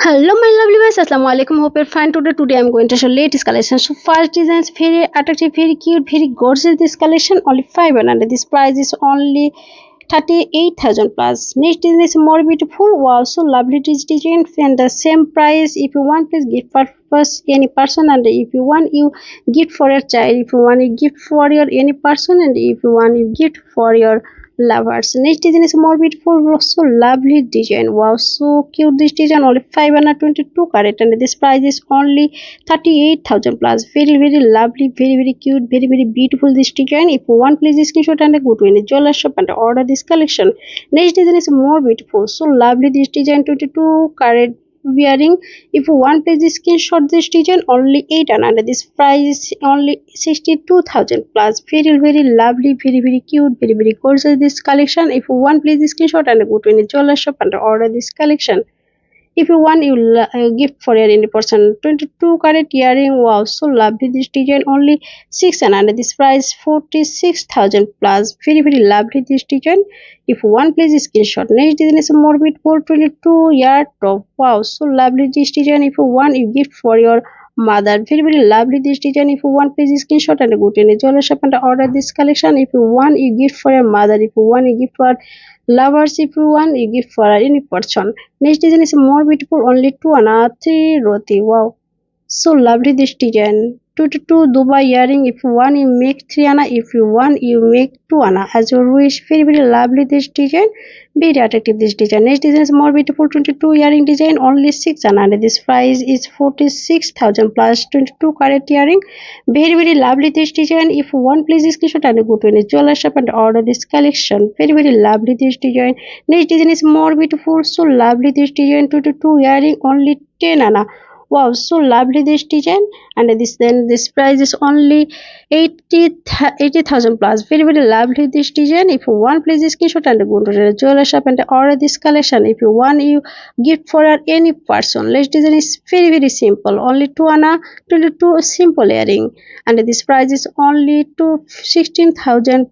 Hello my lovely guys, assalamu alaikum. Hope you're fine today. I'm going to show latest collection. So first designs very attractive, very cute, very gorgeous. This collection only 500. This price is only 38,000 plus. Next design is more beautiful. Wow, so lovely this design and the same price. If you want, please gift for first any person, and if you want, you gift for your child. If you want, you gift for your any person, and if you want, you gift for your lovers. Next design is more beautiful, so lovely design. Wow, so cute this design. Only 522 carat, and this price is only 38,000 plus. Very lovely, very cute, very beautiful this design. If you want, please screenshot and go to any jeweler shop and order this collection. Next design is more beautiful, so lovely this design. 22 carat wearing. If you want, please screenshot this design. Only 800. This price is only 62,000 plus. Very lovely, very cute, very gorgeous this collection. If you want, please screenshot and go to any jeweler shop and order this collection. If you want, you gift for your any person. 22 carat earring. Wow, so lovely this design. Only 600. This price 46,000 plus. Very lovely this design. If you want, please screenshot. Next design is more beautiful. 22 yard top. Wow, so lovely this design. If you want, you gift for your mother. Very lovely this design. If you want, please screenshot and go to any jeweler shop and order this collection. If you want, you gift for your mother. If you want, you gift for lovers. If you want, you gift for any person. Next design is more beautiful. Only 2 and 3 roti. Wow, so lovely this design. 2 Dubai earring. If you want, you make 3 ana. If you want, you make 2 ana as your wish. Very lovely this design. Very attractive this design. Next design is more beautiful. 22 earring design. Only 600. This price is 46,000 plus. 22 carat earring. Very lovely this design. If you want, please screenshot and go to any jeweler shop and order this collection. Very lovely this design. Next design is more beautiful. So lovely this design. 22 earring. Only 10 ana. Wow, so lovely this design. And this price is only 80,000 plus. Very lovely this design. If you want, please screenshot and go to the jeweler shop and order this collection. If you want, you gift for any person. Next design is very simple. Only 2 ana. 22 simple earring, and this price is only to 16,000.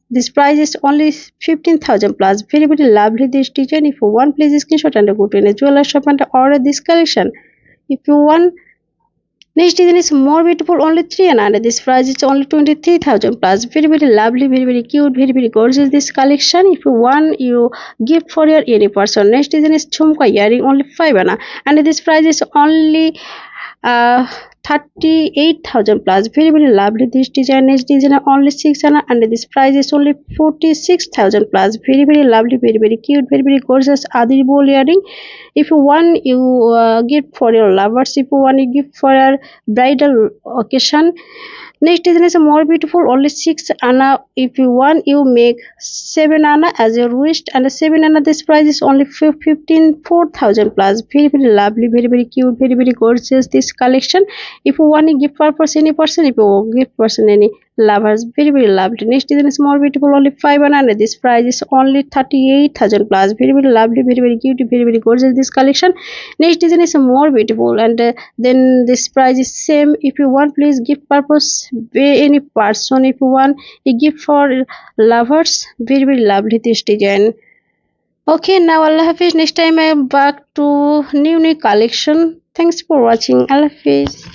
This price is only 15,000 plus. Very lovely this design. If you want, please screenshot and go to any jeweler shop and order this collection. If you want, next design is more beautiful. Only 300. This price is only 23,000 plus. Very lovely, very cute, very gorgeous this collection. If you want, you gift for your any person. Next design is chumka earring. Only 5 ana, and this price is only uh 38,000 plus. Very lovely this design. Next design only 6 ana, and this price is only 46,000 plus. Very lovely, very cute, very gorgeous adi ball earring. If you want, you gift for your lovers. If you want, you gift for your bridal occasion. Next design is more beautiful. Only 6 ana. If you want, you make 7 ana as your wish, and 7 ana. This price is only 4,000 plus. Very lovely, very cute, very gorgeous this collection. If you want, you gift for any person. If you gift person any lovers. Very lovely. Next design is more beautiful. Only 5 ana, and this price is only 38,000 plus. Very lovely, very cute, very gorgeous this collection. Next design is more beautiful, and then this price is same. If you want, please gift purpose any person. If you want, a gift for lovers. Very lovely this design. Okay, now Allah Hafiz. Next time I am back to new collection. Thanks for watching. Allah Hafiz.